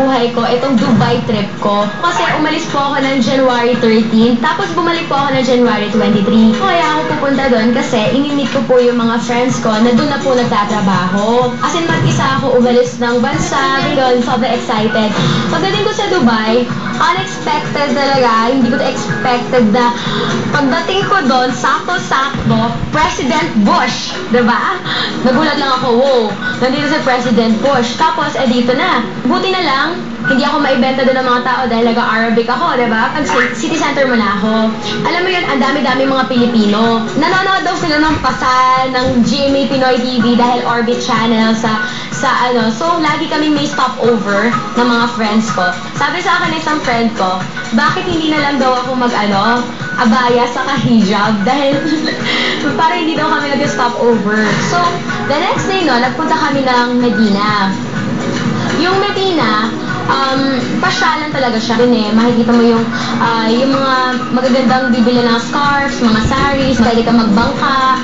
buhay ko itong Dubai trip ko. Kasi umalis po ako ng January 13, tapos bumalik po ako ng January 23. Kaya ako pupunta doon kasi inimit ko po yung mga friends ko na doon na po nagtatrabaho. As in, mag-isa ako umalis ng bansa, doon, sobrang excited. Pagdating ko sa Dubai, unexpected talaga, hindi ko expected na pagdating ko doon, sakto-sakto, President Bush, diba? Nagulat lang ako, wow, nandito si President Bush. Tapos, dito na. Buti na lang, hindi ako maibenta doon ng mga tao dahil nag-Arabic ako, diba? Pag city center mo na ako. Alam mo yun, ang dami-dami mga Pilipino. Nanonood daw sila ng pasal ng GMA Pinoy TV dahil Orbit Channel sa so lagi kaming may stopover ng mga friends ko. Sabi sa akin isang friend ko, bakit hindi na lang daw ako abaya sa hijab dahil para hindi daw kami nag-stopover. So, the next day no, nagpunta kami ng Medina. Yung Medina, pasyalan talaga siya. Makikita mo yung mga magagandang bibili ng scarves, mga saris, pwede ka magbangka.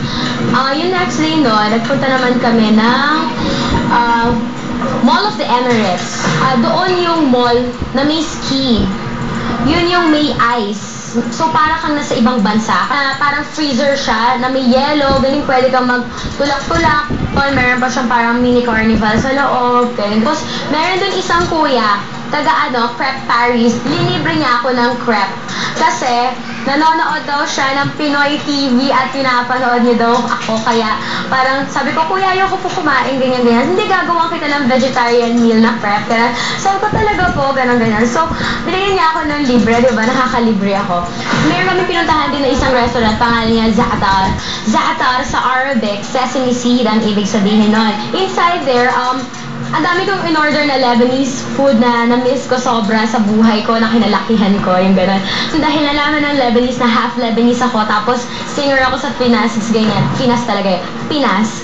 Yung next day no, nagpunta naman kami ng Mall of the Emirates. Doon yung mall na may ski. Yun yung may ice. So, para kang nasa ibang bansa. Parang freezer siya, na may yellow, galing pwede kang magtulak-tulak. Meron pa siyang parang mini carnival sa loob. Tapos, meron dun isang kuya, Crepe Paris. Linibre niya ako ng crepe. Kasi, nanonood daw siya ng Pinoy TV at pinapanood niya daw ako. Kaya, parang sabi ko, kuya, ayoko po kumain, ganyan-ganyan. Hindi, gagawa kita ng vegetarian meal na crepe. Kaya, sabi ko talaga po, ganyan-ganyan. So, binigyan niya ako ng libre, di ba? Nakakalibre ako. Meron kami pinuntahan din na isang restaurant, pangalan niya Zaatar. Zaatar sa Arabic, sesame seed ang ibig sabihin nun. Inside there, ang dami kong in-order na Lebanese food na na-miss ko sobra sa buhay ko, na kinalakihan ko, yung gano'n. So, dahil nalaman ng Lebanese na half Lebanese ako, tapos singer ako sa Pinas, ganyan. Pinas talaga yun. Pinas.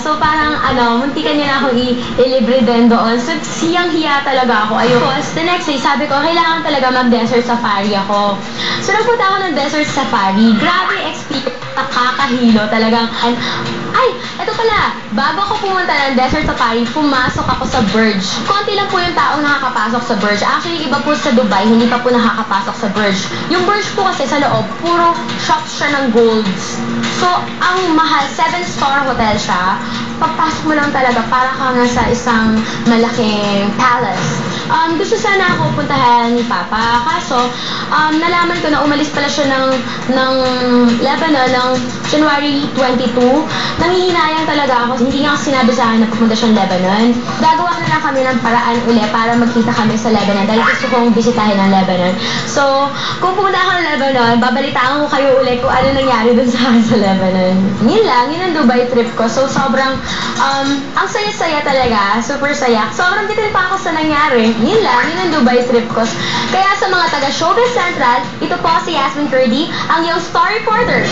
So, parang, muntikan niya na akong ilibre din doon. So, siyang-hiya talaga ako. Ayun. Tapos, the next day, sabi ko, kailangan talaga mag-desert safari ako. So, nagpunta ako ng desert safari. Grabe experience. Nakakahilo talagang. Eto pala, bago ako pumunta ng desert safari, pumasok ako sa Burj. Konti lang po yung taong nakakapasok sa Burj. Actually, iba po sa Dubai, hindi pa po nakakapasok sa Burj. Yung Burj po kasi sa loob, puro shops siya ng golds. So, ang mahal, 7-star hotel siya. Pagpasok mo lang talaga, para kang nasa isang malaking palace. Gusto sana ako puntahan ni Papa. Kaso, nalaman ko na umalis pala siya ng Lebanon ng January 22. Nanghihinayang talaga ako. Hindi niya ako sinabi sa akin na pupunta siyang Lebanon. Gagawa na lang kami ng paraan uli para magkita kami sa Lebanon dahil gusto kong bisitahin ang Lebanon. So, kung pumunta ako ng Lebanon, babalitaan ko kayo uli kung ano nangyari dun sa akin sa Lebanon. Yun lang, yun ang Dubai trip ko. So, sobrang, ang saya-saya talaga. Super saya. Sobrang bitin pa ako sa nangyari. Yun lang, yun ang Dubai trip ko. Kaya sa mga taga Showbiz Central, ito po si Yasmin Curdy, ang iyong star reporter.